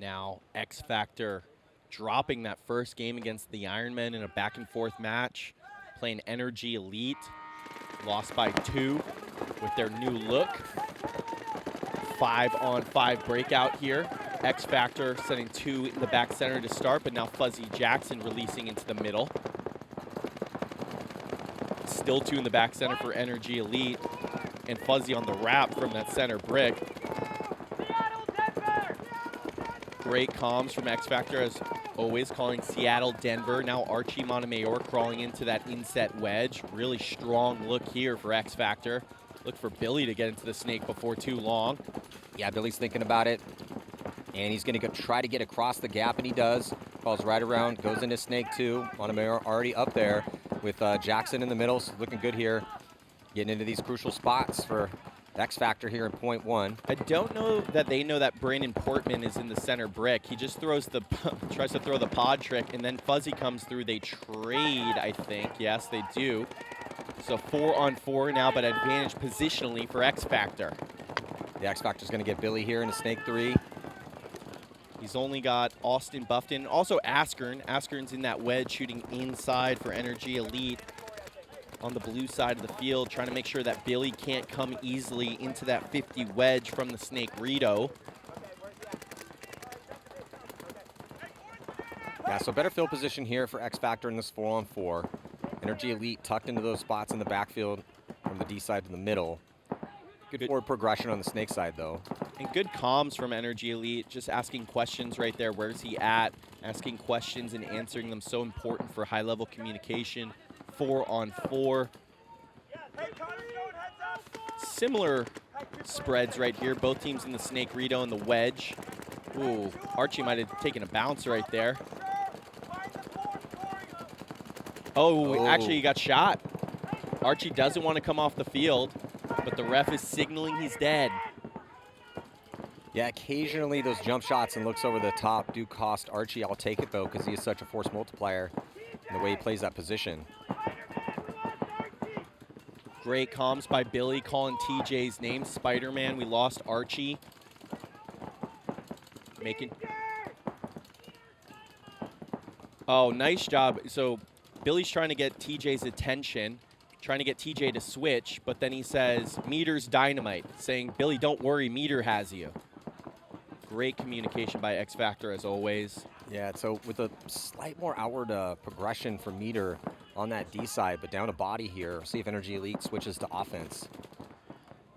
now. X Factor dropping that first game against the Ironmen in a back-and-forth match, playing NRG Elite, lost by 2 with their new look. 5-on-5 breakout here. X Factor sending 2 in the back center to start, but now Fuzzy Jackson releasing into the middle. Still 2 in the back center for NRG Elite, and Fuzzy on the wrap from that center brick. Great comms from X Factor as always, calling Seattle, Denver. Now Archie Montemayor crawling into that inset wedge. Really strong look here for X Factor. Look for Billy to get into the snake before too long. Yeah, Billy's thinking about it, and he's going to go try to get across the gap, and he does. Falls right around, goes into snake 2. Montemayor already up there with Jackson in the middle, so looking good here. Getting into these crucial spots for X Factor here in point 1. I don't know that they know that Brandon Portman is in the center brick. He just throws the tries to throw the pod trick, and then Fuzzy comes through. They trade, I think. Yes, they do. So 4-on-4 now, but advantage positionally for X Factor. The X Factor's going to get Billy here in a snake 3. He's only got Austin Buffton. Also Askern. Askern's in that wedge shooting inside for NRG Elite on the blue side of the field, trying to make sure that Billy can't come easily into that 50 wedge from the Snake Rito. Yeah, so better field position here for X Factor in this 4-on-4. NRG Elite tucked into those spots in the backfield from the D side to the middle. Good forward progression on the snake side, though. And good comms from NRG Elite, just asking questions right there. Where's he at? Asking questions and answering them, so important for high-level communication. 4-on-4. Similar spreads right here. Both teams in the Snake Rito and the wedge. Ooh, Archie might have taken a bounce right there. Oh, actually he got shot. Archie doesn't want to come off the field, but the ref is signaling he's dead. Yeah, occasionally those jump shots and looks over the top do cost Archie. I'll take it, though, because he is such a force multiplier in the way he plays that position. Great comms by Billy, calling TJ's name, Spider-Man. We lost Archie. Oh, nice job. So Billy's trying to get TJ's attention, trying to get TJ to switch, but then he says, Meter's dynamite, saying, Billy, don't worry, Meter has you. Great communication by X Factor, as always. Yeah, so with a slight more outward progression for Meter on that D side, but down to body here. See if NRG Elite switches to offense.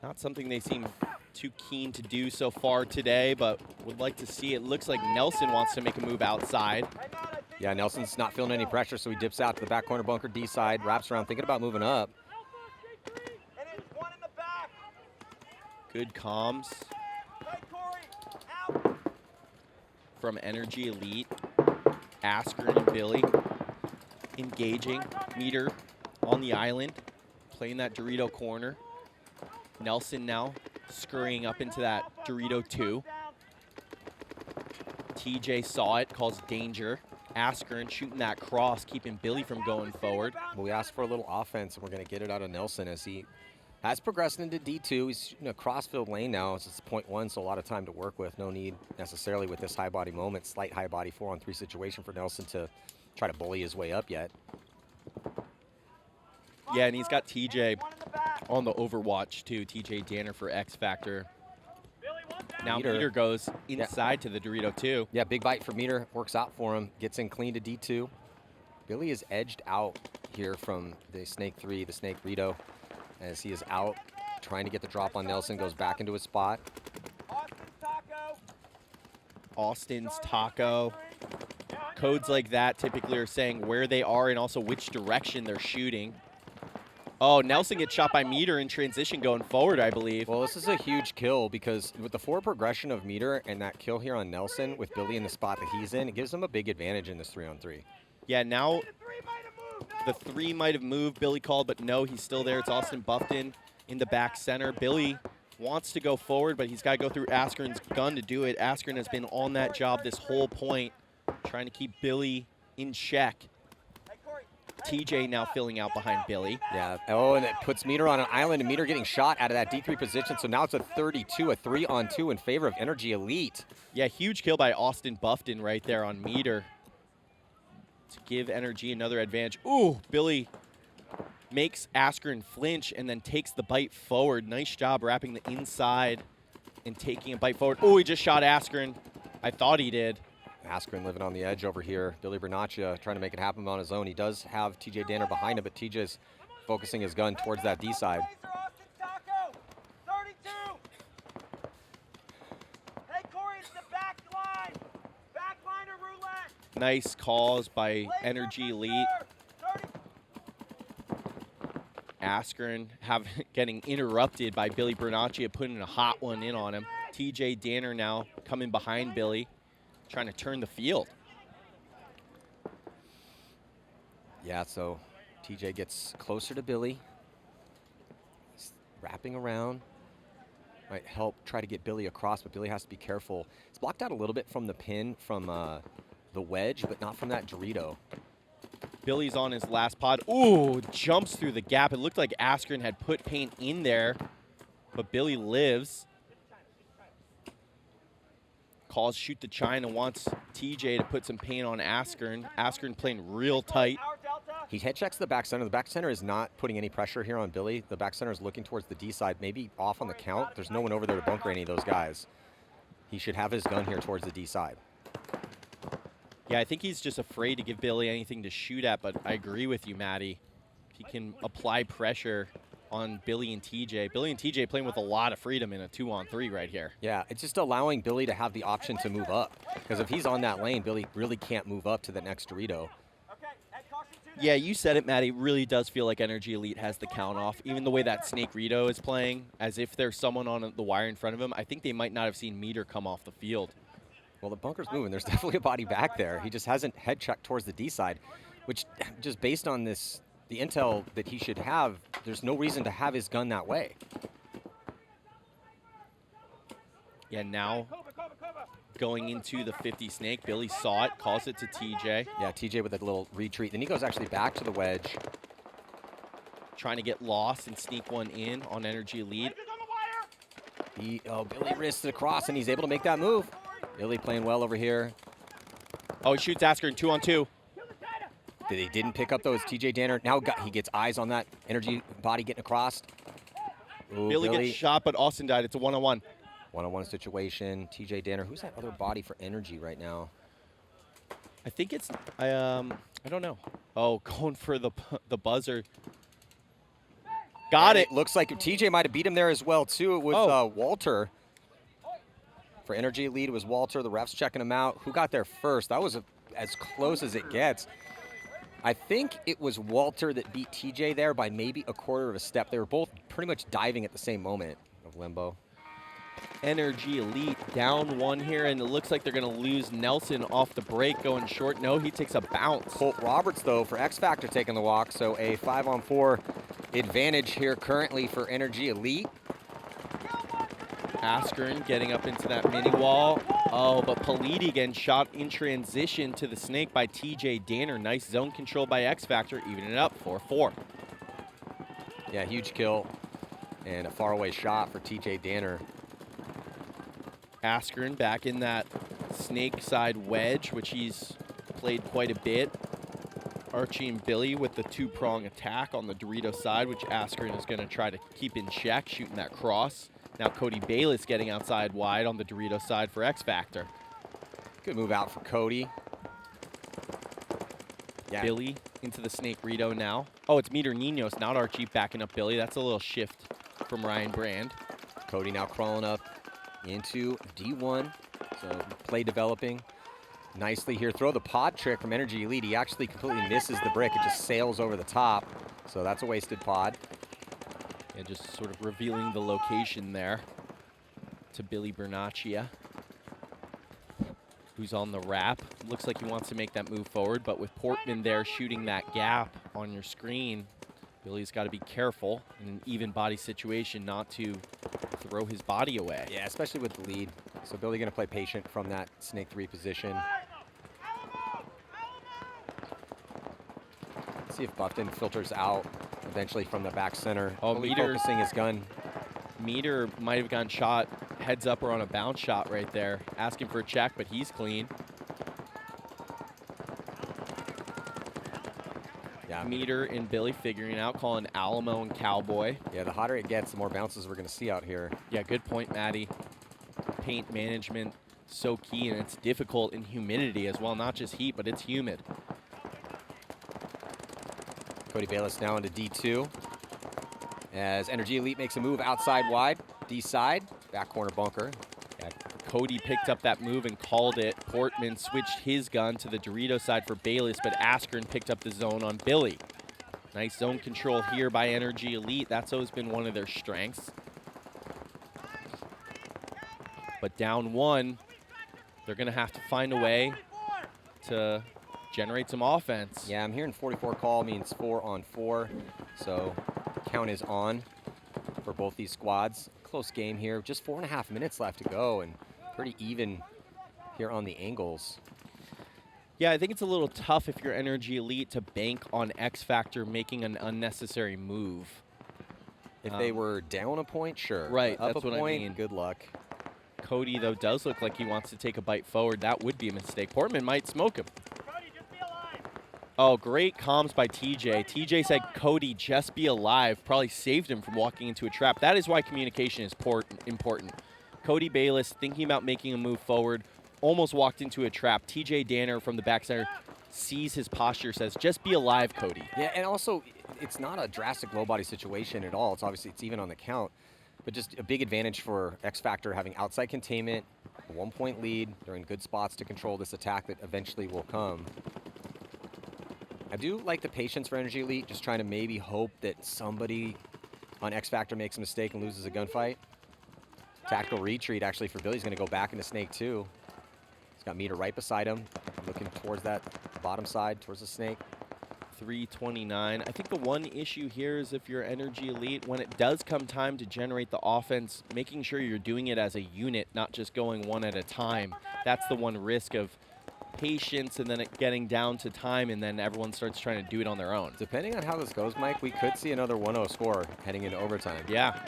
Not something they seem too keen to do so far today, but would like to see. It looks like Nelson wants to make a move outside. Yeah, Nelson's not feeling any pressure, so he dips out to the back corner bunker D side, wraps around, thinking about moving up. Good comms from NRG Elite. Askern and Billy engaging. Meter on the island, playing that Dorito corner. Nelson now scurrying up into that Dorito 2. TJ saw it, calls danger. Askern shooting that cross, keeping Billy from going forward. Well, we asked for a little offense, and we're going to get it out of Nelson as he has progressed into D2. He's shooting a crossfield lane now. It's point 1, so a lot of time to work with. No need necessarily with this high body moment, slight high body 4-on-3 situation for Nelson to try to bully his way up yet. Yeah, and he's got TJ on the overwatch too. TJ Danner for X Factor. Now Meter goes inside to the Dorito 2. Yeah, big bite for Meter. Works out for him. Gets in clean to D2. Billy is edged out here from the Snake 3, the Snake Rito, as he is out trying to get the drop on Nelson. Goes back into his spot. Austin's Taco. Codes like that typically are saying where they are and also which direction they're shooting. Oh, Nelson gets shot by Meter in transition going forward, I believe. Well, this is a huge kill because with the forward progression of Meter and that kill here on Nelson with Billy in the spot that he's in, it gives him a big advantage in this 3-on-3. Yeah, now the 3 might have moved, Billy called, but no, he's still there. It's Austin Buffton in the back center. Billy wants to go forward, but he's got to go through Askern's gun to do it. Askern has been on that job this whole point, trying to keep Billy in check. TJ now filling out behind Billy. Yeah. Oh, and it puts Meter on an island, and Meter getting shot out of that D3 position. So now it's a 32, a 3-on-2 in favor of NRG Elite. Yeah, huge kill by Austin Buffton right there on Meter to give NRG another advantage. Ooh, Billy makes Askren flinch and then takes the bite forward. Nice job wrapping the inside and taking a bite forward. Oh, he just shot Askren. I thought he did. Askren living on the edge over here. Billy Bernaccia trying to make it happen on his own. He does have TJ Danner behind him, but TJ's focusing his gun towards that D side. Nice calls by NRG Elite. Askren getting interrupted by Billy Bernaccia putting a hot one in on him. TJ Danner now coming behind Billy, trying to turn the field. Yeah, so TJ gets closer to Billy. He's wrapping around. Might help try to get Billy across, but Billy has to be careful. It's blocked out a little bit from the pin from the wedge, but not from that Dorito. Billy's on his last pod. Ooh, jumps through the gap. It looked like Askren had put paint in there, but Billy lives. Calls shoot the China, wants TJ to put some paint on Askren. Askren playing real tight. He head checks the back center. The back center is not putting any pressure here on Billy. The back center is looking towards the D side, maybe off on the count. There's no one over there to bunker any of those guys. He should have his gun here towards the D side. Yeah, I think he's just afraid to give Billy anything to shoot at, but I agree with you, Maddie. He can apply pressure on Billy and TJ. Billy and TJ playing with a lot of freedom in a 2-on-3 right here. Yeah, it's just allowing Billy to have the option to move up. Because if he's on that lane, Billy really can't move up to the next Dorito. Yeah, you said it, Maddie. It really does feel like NRG Elite has the count off. Even the way that Snake Rito is playing, as if there's someone on the wire in front of him, I think they might not have seen Meter come off the field. Well, the bunker's moving. There's definitely a body back there. He just hasn't head checked towards the D side, which just based on this, the intel that he should have, there's no reason to have his gun that way. Yeah, now going into the 50 Snake. Billy saw it, calls it to TJ. Yeah, TJ with a little retreat. Then he goes actually back to the wedge. Trying to get lost and sneak one in on NRG Elite. Billy risks it across, and he's able to make that move. Billy playing well over here. Oh, he shoots Askren 2-on-2. He didn't pick up those. TJ Danner now he gets eyes on that NRG body getting across. Ooh, Billy gets shot, but Austin died. It's a 1-on-1. One-on-one situation. TJ Danner. Who's that other body for NRG right now? I think it's I don't know. Oh, going for the buzzer. Got it. Looks like TJ might have beat him there as well too. It was Walter. For NRG Elite, it was Walter. The refs checking him out. Who got there first? That was as close as it gets. I think it was Walter that beat TJ there by maybe a quarter of a step. They were both pretty much diving at the same moment of limbo. NRG Elite down one here, and it looks like they're going to lose Nelson off the break going short. No, he takes a bounce. Colt Roberts, though, for X Factor taking the walk, so a 5-on-4 advantage here currently for NRG Elite. Askren getting up into that mini wall. Oh, but Politi again shot in transition to the Snake by TJ Danner. Nice zone control by X Factor, evening it up 4-4. Yeah, huge kill and a faraway shot for TJ Danner. Askren back in that Snake side wedge, which he's played quite a bit. Archie and Billy with the two-prong attack on the Dorito side, which Askren is going to try to keep in check, shooting that cross. Now Cody Bayless getting outside wide on the Dorito side for X Factor. Good move out for Cody. Yeah. Billy into the Snake Rito now. Oh, it's Meter Ninos, not Archie backing up Billy. That's a little shift from Ryan Brand. Cody now crawling up into D1. So play developing nicely here. Throw the pod trick from NRG Elite. He actually completely misses the brick. It just sails over the top. So that's a wasted pod. And just sort of revealing the location there to Billy Bernaccia, who's on the wrap. Looks like he wants to make that move forward, but with Portman there shooting that gap on your screen, Billy's got to be careful in an even body situation not to throw his body away. Yeah, especially with the lead. So Billy going to play patient from that Snake 3 position. See if Buffton filters out eventually from the back center. Oh, Really Meter. focusing his gun. Meter might have gotten shot heads up or on a bounce shot right there. Asking for a check, but he's clean. Yeah. Meter and Billy figuring out, calling Alamo and Cowboy. Yeah, the hotter it gets, the more bounces we're going to see out here. Yeah, good point, Maddie. Paint management, so key, and it's difficult in humidity as well. Not just heat, but it's humid. Cody Bayless now into D2. As NRG Elite makes a move outside wide, D side, back corner bunker. Yeah, Cody picked up that move and called it. Portman switched his gun to the Dorito side for Bayless, but Askren picked up the zone on Billy. Nice zone control here by NRG Elite. That's always been one of their strengths. But down one, they're going to have to find a way to generate some offense. Yeah, I'm hearing 44 call means 4 on 4. So count is on for both these squads. Close game here. Just 4.5 minutes left to go, and pretty even here on the angles. Yeah, I think it's a little tough if you're NRG Elite to bank on X Factor making an unnecessary move. If they were down a point, sure. Right, Up that's a what point, I mean. Good luck. Cody, though, does look like he wants to take a bite forward. That would be a mistake. Portman might smoke him. Cody, just be alive. Oh, great comms by TJ. TJ said, Cody, just be alive. Probably saved him from walking into a trap. That is why communication is important. Cody Bayless thinking about making a move forward, almost walked into a trap. TJ Danner from the back center sees his posture, says, just be alive, Cody. Yeah, and also, it's not a drastic low body situation at all. It's obviously, it's even on the count. But just a big advantage for X Factor having outside containment, a 1-point lead. They're in good spots to control this attack that eventually will come. I do like the patience for NRG Elite, just trying to maybe hope that somebody on X Factor makes a mistake and loses a gunfight. Tactical retreat actually for Billy. He's going to go back into Snake 2. He's got Meter right beside him, looking towards that bottom side, towards the Snake. 329. I think the one issue here is if you're NRG Elite, when it does come time to generate the offense, making sure you're doing it as a unit, not just going one at a time. That's the one risk of patience and then it getting down to time and then everyone starts trying to do it on their own. Depending on how this goes, Mike, we could see another 1-0 score heading into overtime. Yeah.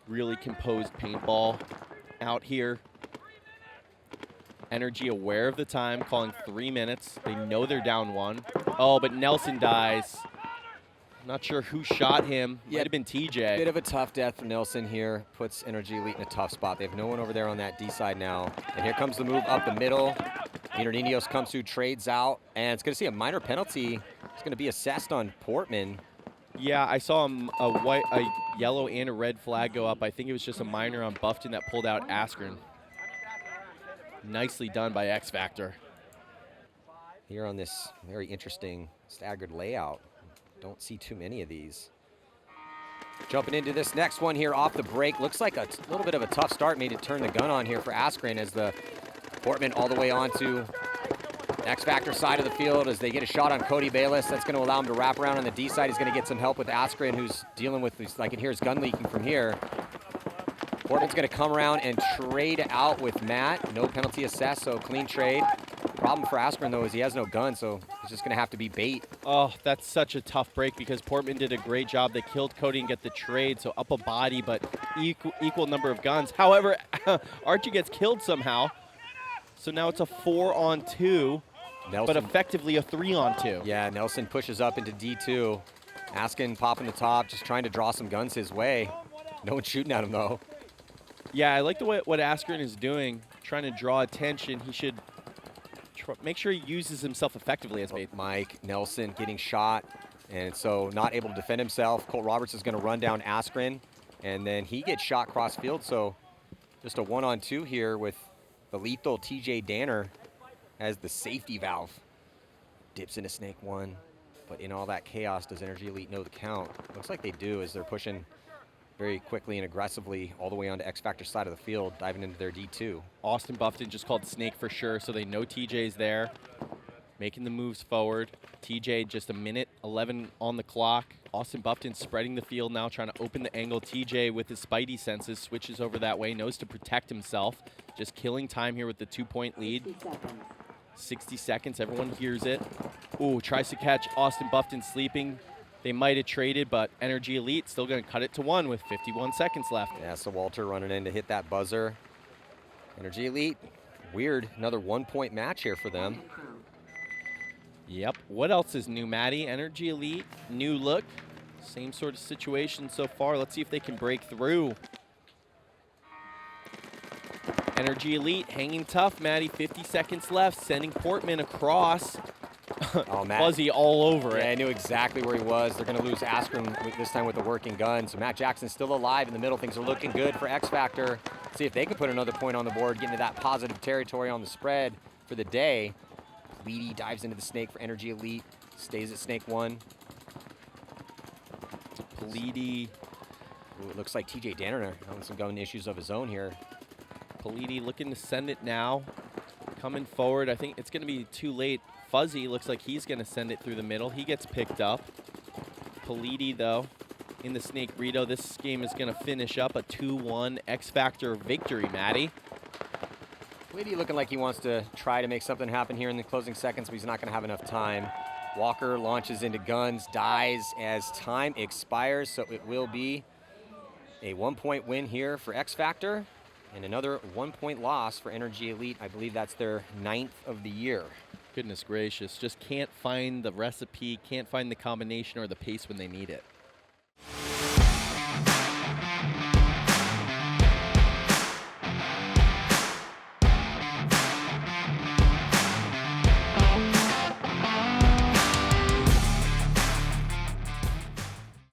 Really composed paintball out here. NRG aware of the time, calling 3 minutes. They know they're down 1. Oh, but Nelson dies. Not sure who shot him. Yeah, might have been TJ. Bit of a tough death for Nelson here. Puts NRG Elite in a tough spot. They have no one over there on that D side now. And here comes the move up the middle. Ninos comes through, trades out, and it's going to see a minor penalty. It's going to be assessed on Portman. Yeah, I saw a yellow and a red flag go up. I think it was just a minor on Buffton that pulled out Askren. Nicely done by X Factor. Here on this very interesting staggered layout. Don't see too many of these. Jumping into this next one here off the break. Looks like a little bit of a tough start. Made it turn the gun on here for Askren as the Portman all the way onto X Factor side of the field as they get a shot on Cody Bayless. That's going to allow him to wrap around on the D side. He's going to get some help with Askren, who's dealing with this. I can hear his gun leaking from here. Portman's going to come around and trade out with Matt. No penalty assessed, so clean trade. Problem for Askren, though, is he has no gun, so he's just going to have to be bait. Oh, that's such a tough break because Portman did a great job. They killed Cody and get the trade, so up a body, but equal number of guns. However, Archie gets killed somehow. So now it's a 4-on-2, but effectively a 3-on-2. Yeah, Nelson pushes up into D2. Askin popping the top, just trying to draw some guns his way. No one's shooting at him, though. Yeah, I like the way what Askren is doing, trying to draw attention. He should make sure he uses himself effectively as bait. Mike Nelson getting shot, and so not able to defend himself. Colt Roberts is going to run down Askren, and then he gets shot cross field. So just a 1-on-2 here with the lethal TJ Danner as the safety valve. Dips into Snake 1, but in all that chaos, does NRG Elite know the count? Looks like they do as they're pushing very quickly and aggressively all the way onto X Factor side of the field, diving into their D2. Austin Buffton just called Snake for sure, so they know TJ's there. Making the moves forward. TJ just 1:11 on the clock. Austin Buffton spreading the field now, trying to open the angle. TJ with his spidey senses switches over that way, knows to protect himself. Just killing time here with the 2-point lead. 60 seconds, everyone hears it. Ooh, tries to catch Austin Buffton sleeping. They might have traded, but NRG Elite still going to cut it to 1 with 51 seconds left. Yeah, so Walter running in to hit that buzzer. NRG Elite, weird, another 1-point match here for them. Yep. What else is new, Maddie? NRG Elite, new look. Same sort of situation so far. Let's see if they can break through. NRG Elite hanging tough, Maddie. 50 seconds left, sending Portman across. Oh, Matt. Fuzzy all over it. Yeah, I knew exactly where he was. They're going to lose Askren this time with the working gun. So Matt Jackson's still alive in the middle. Things are looking good for X Factor. See if they can put another point on the board, get into that positive territory on the spread for the day. Leedy dives into the snake for NRG Elite. Stays at snake 1. Politi. Ooh, it looks like TJ Danner having some gun issues of his own here. Politi looking to send it now. Coming forward. I think it's going to be too late. Fuzzy looks like he's going to send it through the middle. He gets picked up. Politi, though, in the snake burrito. This game is going to finish up a 2-1 X Factor victory, Maddie. Politi looking like he wants to try to make something happen here in the closing seconds, but he's not going to have enough time. Walker launches into guns, dies as time expires, so it will be a 1-point win here for X Factor and another 1-point loss for NRG Elite. I believe that's their 9th of the year. Goodness gracious, just can't find the recipe, can't find the combination or the pace when they need it.